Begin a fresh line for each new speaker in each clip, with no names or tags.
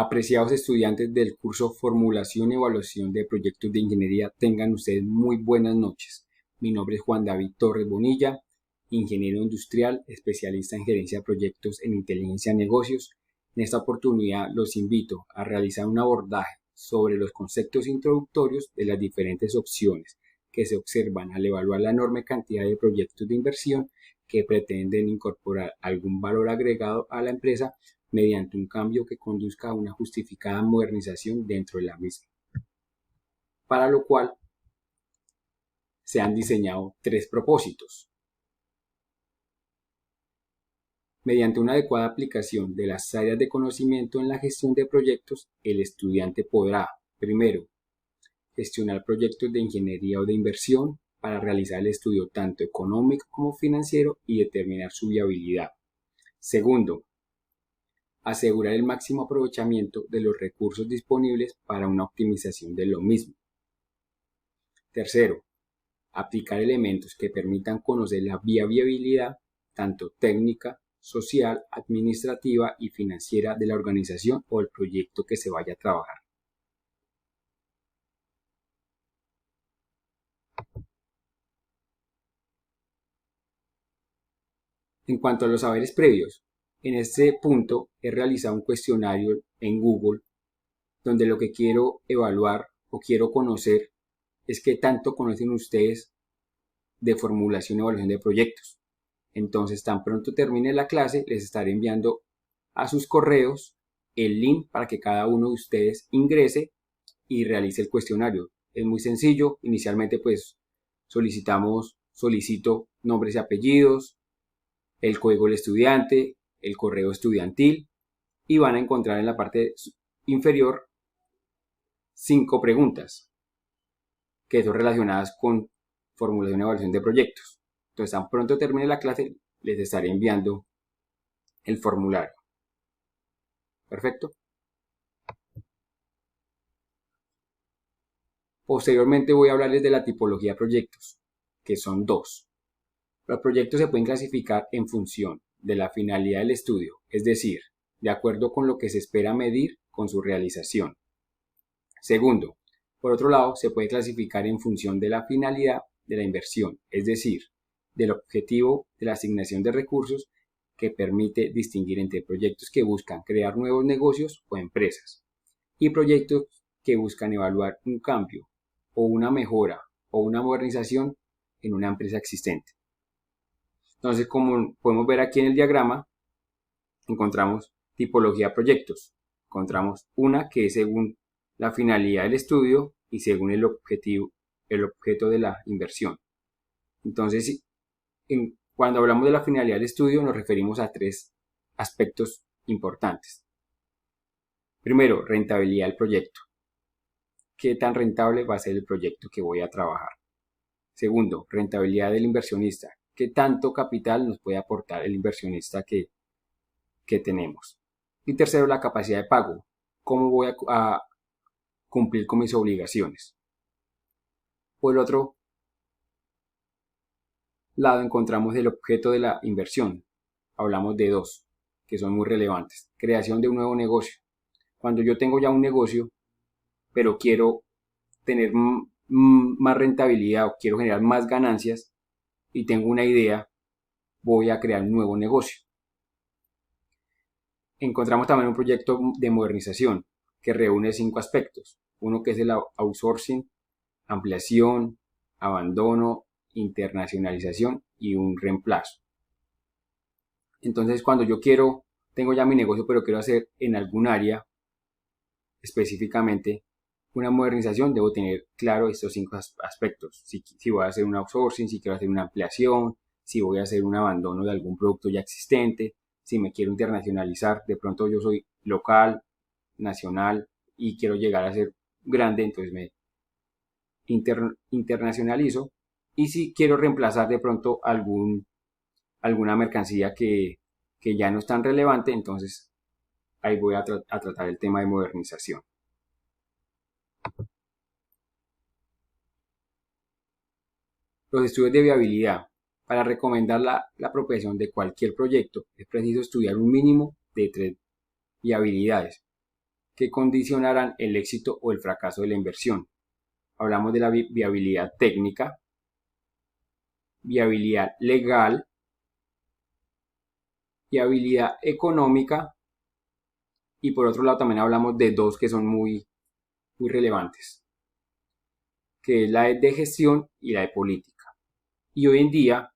Apreciados estudiantes del curso Formulación y Evaluación de Proyectos de Ingeniería, tengan ustedes muy buenas noches. Mi nombre es Juan David Torres Bonilla, ingeniero industrial, especialista en gerencia de proyectos en inteligencia de negocios. En esta oportunidad los invito a realizar un abordaje sobre los conceptos introductorios de las diferentes opciones que se observan al evaluar la enorme cantidad de proyectos de inversión que pretenden incorporar algún valor agregado a la empresa mediante un cambio que conduzca a una justificada modernización dentro de la misma, para lo cual se han diseñado tres propósitos. Mediante una adecuada aplicación de las áreas de conocimiento en la gestión de proyectos, el estudiante podrá, primero, gestionar proyectos de ingeniería o de inversión para realizar el estudio tanto económico como financiero y determinar su viabilidad. Segundo, asegurar el máximo aprovechamiento de los recursos disponibles para una optimización de lo mismo. Tercero, aplicar elementos que permitan conocer la viabilidad tanto técnica, social, administrativa y financiera de la organización o el proyecto que se vaya a trabajar. En cuanto a los saberes previos, en este punto he realizado un cuestionario en Google donde lo que quiero evaluar o quiero conocer es qué tanto conocen ustedes de formulación y evaluación de proyectos. Entonces, tan pronto termine la clase, les estaré enviando a sus correos el link para que cada uno de ustedes ingrese y realice el cuestionario. Es muy sencillo. Inicialmente, pues, solicito nombres y apellidos, el código del estudiante, el correo estudiantil y van a encontrar en la parte inferior 5 preguntas que son relacionadas con formulación y evaluación de proyectos. Entonces, tan pronto termine la clase, les estaré enviando el formulario. Perfecto. Posteriormente voy a hablarles de la tipología de proyectos, que son dos. Los proyectos se pueden clasificar en función de la finalidad del estudio, es decir, de acuerdo con lo que se espera medir con su realización. Segundo, por otro lado, se puede clasificar en función de la finalidad de la inversión, es decir, del objetivo de la asignación de recursos que permite distinguir entre proyectos que buscan crear nuevos negocios o empresas y proyectos que buscan evaluar un cambio o una mejora o una modernización en una empresa existente. Entonces, como podemos ver aquí en el diagrama, encontramos tipología de proyectos. Encontramos una que es según la finalidad del estudio y según el objeto de la inversión. Entonces, cuando hablamos de la finalidad del estudio, nos referimos a tres aspectos importantes. Primero, rentabilidad del proyecto. ¿Qué tan rentable va a ser el proyecto que voy a trabajar? Segundo, rentabilidad del inversionista. ¿Qué tanto capital nos puede aportar el inversionista que tenemos? Y tercero, la capacidad de pago. ¿Cómo voy a cumplir con mis obligaciones? Por el otro lado encontramos el objeto de la inversión. Hablamos de dos, que son muy relevantes. Creación de un nuevo negocio. Cuando yo tengo ya un negocio, pero quiero tener más rentabilidad o quiero generar más ganancias y tengo una idea, voy a crear un nuevo negocio. Encontramos también un proyecto de modernización que reúne 5 aspectos. Uno que es el outsourcing, ampliación, abandono, internacionalización y un reemplazo. Entonces, cuando yo tengo ya mi negocio, pero quiero hacer en algún área específicamente una modernización, debo tener claro estos 5 aspectos. Si voy a hacer un outsourcing, si quiero hacer una ampliación, si voy a hacer un abandono de algún producto ya existente, si me quiero internacionalizar, de pronto yo soy local, nacional y quiero llegar a ser grande, entonces me internacionalizo. Y si quiero reemplazar de pronto alguna mercancía que ya no es tan relevante, entonces ahí voy a tratar el tema de modernización. Los estudios de viabilidad. Para recomendar la apropiación de cualquier proyecto es preciso estudiar un mínimo de 3 viabilidades, que condicionarán el éxito o el fracaso de la inversión. Hablamos de la viabilidad técnica, viabilidad legal, viabilidad económica, y por otro lado también hablamos de dos que son muy relevantes, que es la de gestión y la de política. Y hoy en día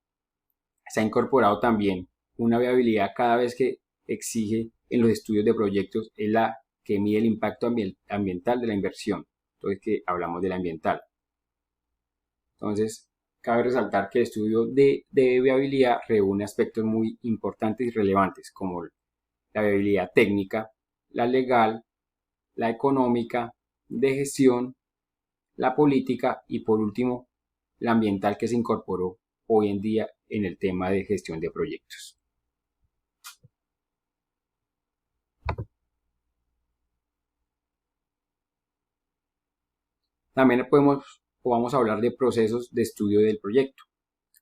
se ha incorporado también una viabilidad cada vez que exige en los estudios de proyectos, es la que mide el impacto ambiental de la inversión. Entonces, que hablamos de la ambiental. Entonces, cabe resaltar que el estudio de viabilidad reúne aspectos muy importantes y relevantes, como la viabilidad técnica, la legal, la económica, de gestión, la política y por último, la ambiental, que se incorporó hoy en día en el tema de gestión de proyectos. También vamos a hablar de procesos de estudio del proyecto.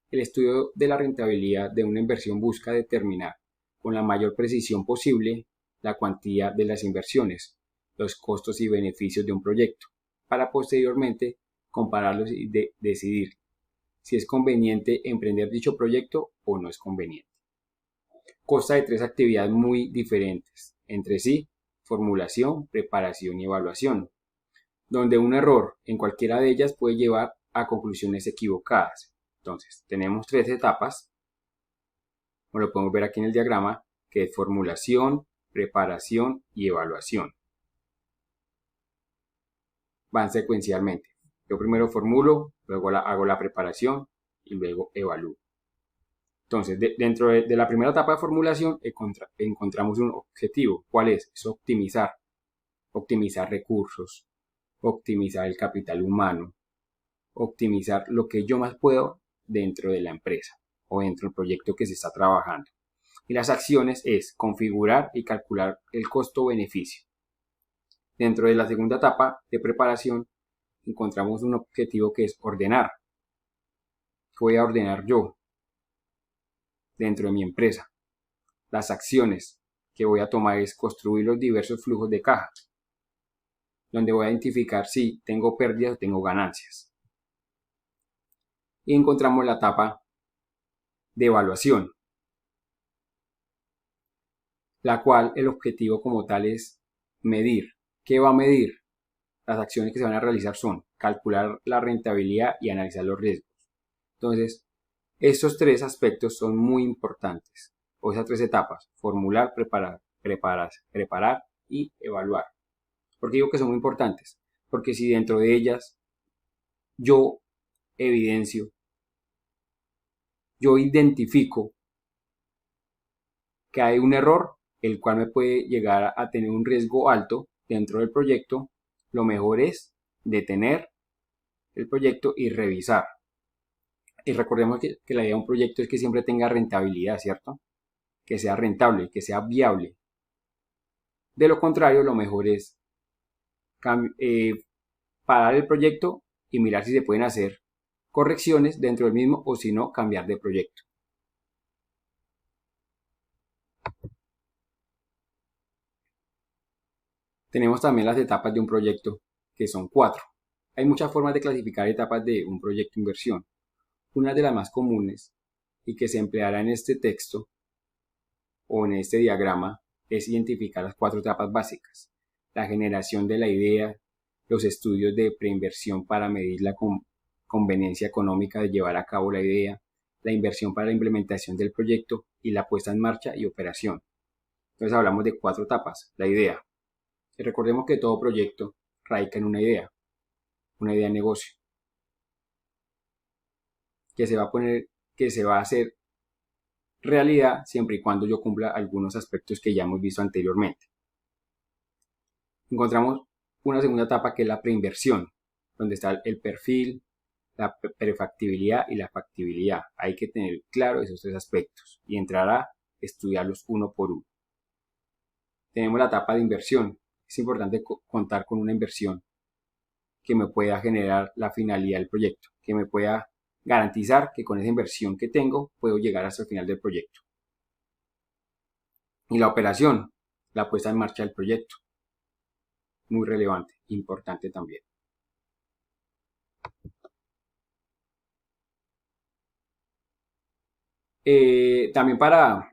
El estudio de la rentabilidad de una inversión busca determinar con la mayor precisión posible la cuantía de las inversiones, los costos y beneficios de un proyecto, para posteriormente compararlos y decidir si es conveniente emprender dicho proyecto o no es conveniente. Consta de tres actividades muy diferentes entre sí: formulación, preparación y evaluación, donde un error en cualquiera de ellas puede llevar a conclusiones equivocadas. Entonces, tenemos tres etapas, como lo podemos ver aquí en el diagrama, que es formulación, preparación y evaluación. Van secuencialmente. Yo primero formulo, luego hago la preparación y luego evalúo. Entonces, dentro de la primera etapa de formulación encontramos un objetivo. ¿Cuál es? Es optimizar recursos, optimizar el capital humano, optimizar lo que yo más puedo dentro de la empresa o dentro del proyecto que se está trabajando. Y las acciones es configurar y calcular el costo-beneficio. Dentro de la segunda etapa de preparación encontramos un objetivo que es ordenar. ¿Qué voy a ordenar yo dentro de mi empresa? Las acciones que voy a tomar es construir los diversos flujos de caja, donde voy a identificar si tengo pérdidas o tengo ganancias. Y encontramos la etapa de evaluación, la cual el objetivo como tal es medir. ¿Qué va a medir? Las acciones que se van a realizar son calcular la rentabilidad y analizar los riesgos. Entonces, estos tres aspectos son muy importantes, o esas tres etapas: formular, preparar y evaluar. ¿Por qué digo que son muy importantes? Porque si dentro de ellas yo evidencio, yo identifico que hay un error, el cual me puede llegar a tener un riesgo alto dentro del proyecto, lo mejor es detener el proyecto y revisar. Y recordemos que la idea de un proyecto es que siempre tenga rentabilidad, ¿cierto? Que sea rentable, que sea viable. De lo contrario, lo mejor es parar el proyecto y mirar si se pueden hacer correcciones dentro del mismo, o si no, cambiar de proyecto. Tenemos también las etapas de un proyecto, que son 4. Hay muchas formas de clasificar etapas de un proyecto de inversión. Una de las más comunes y que se empleará en este texto o en este diagrama es identificar las 4 etapas básicas: la generación de la idea, los estudios de preinversión para medir la conveniencia económica de llevar a cabo la idea, la inversión para la implementación del proyecto y la puesta en marcha y operación. Entonces hablamos de 4 etapas. La idea. Y recordemos que todo proyecto radica en una idea de negocio, que se va a hacer realidad siempre y cuando yo cumpla algunos aspectos que ya hemos visto anteriormente. Encontramos una segunda etapa, que es la preinversión, donde está el perfil, la prefactibilidad y la factibilidad. Hay que tener claro esos 3 aspectos y entrar a estudiarlos uno por uno. Tenemos la etapa de inversión. Es importante contar con una inversión que me pueda generar la finalidad del proyecto, que me pueda garantizar que con esa inversión que tengo puedo llegar hasta el final del proyecto. Y la operación, la puesta en marcha del proyecto. muy relevante, importante también. También para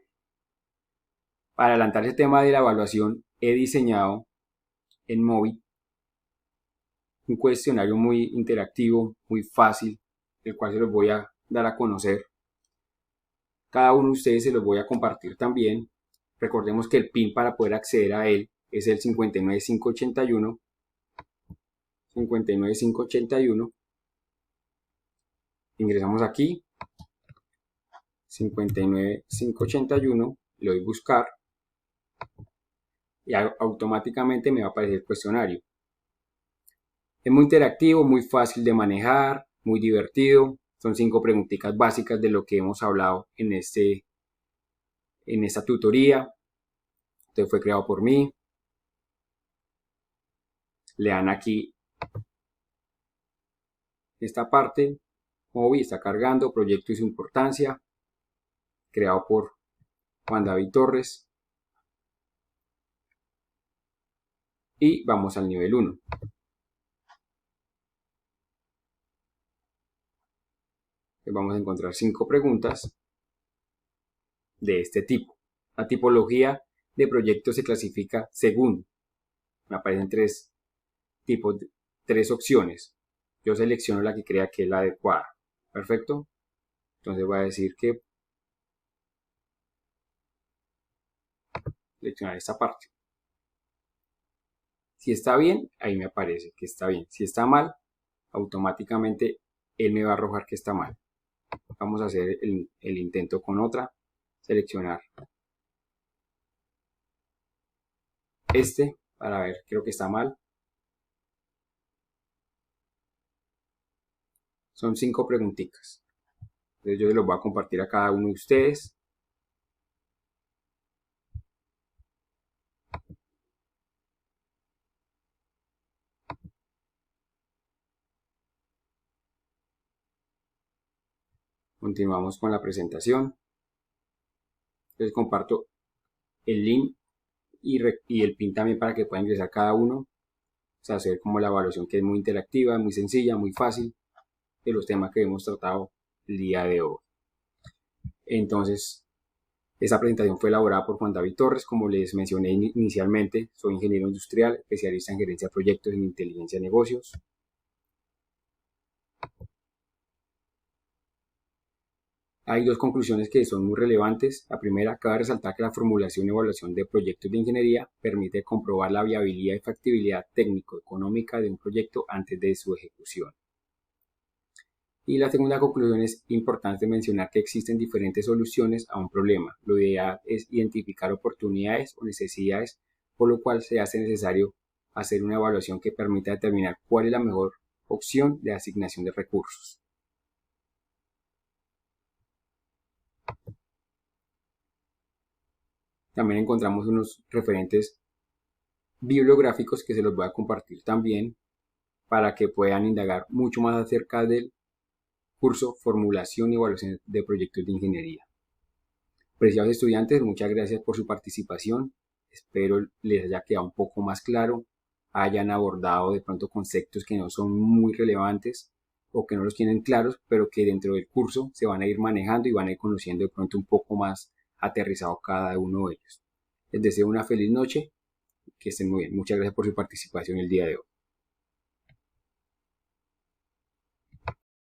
adelantar el tema de la evaluación, he diseñado en Mobi un cuestionario muy interactivo, muy fácil, el cual se los voy a dar a conocer. Cada uno de ustedes se los voy a compartir también. Recordemos que el PIN para poder acceder a él es el 59581. 59581. Ingresamos aquí. 59581. Le doy buscar. Y automáticamente me va a aparecer el cuestionario. Es muy interactivo, muy fácil de manejar, muy divertido. Son 5 preguntitas básicas de lo que hemos hablado en esta tutoría. Entonces fue creado por mí. Le dan aquí esta parte. Mobi está cargando. Proyecto y su importancia. Creado por Juan David Torres. Y vamos al nivel 1. Vamos a encontrar 5 preguntas de este tipo. La tipología de proyecto se clasifica según. Me aparecen 3 tipos, 3 opciones. Yo selecciono la que crea que es la adecuada. Perfecto. Entonces voy a decir que seleccionar esta parte. Si está bien, ahí me aparece que está bien. Si está mal, automáticamente él me va a arrojar que está mal. Vamos a hacer el intento con otra. Seleccionar para ver, creo que está mal. Son 5 preguntitas. Entonces yo se los voy a compartir a cada uno de ustedes. Continuamos con la presentación. Les comparto el link y el pin también para que puedan ingresar cada uno. O sea, hacer como la evaluación que es muy interactiva, muy sencilla, muy fácil de los temas que hemos tratado el día de hoy. Entonces, esta presentación fue elaborada por Juan David Torres. Como les mencioné inicialmente, soy ingeniero industrial, especialista en gerencia de proyectos y en inteligencia de negocios. Hay 2 conclusiones que son muy relevantes. La primera, cabe resaltar que la formulación y evaluación de proyectos de ingeniería permite comprobar la viabilidad y factibilidad técnico-económica de un proyecto antes de su ejecución. Y la segunda conclusión es importante mencionar que existen diferentes soluciones a un problema. Lo ideal es identificar oportunidades o necesidades, por lo cual se hace necesario hacer una evaluación que permita determinar cuál es la mejor opción de asignación de recursos. También encontramos unos referentes bibliográficos que se los voy a compartir también para que puedan indagar mucho más acerca del curso Formulación y Evaluación de Proyectos de Ingeniería. Preciados estudiantes, muchas gracias por su participación. Espero les haya quedado un poco más claro, hayan abordado de pronto conceptos que no son muy relevantes o que no los tienen claros, pero que dentro del curso se van a ir manejando y van a ir conociendo de pronto un poco más aterrizado cada uno de ellos. Les deseo una feliz noche, que estén muy bien. Muchas gracias por su participación el día de hoy.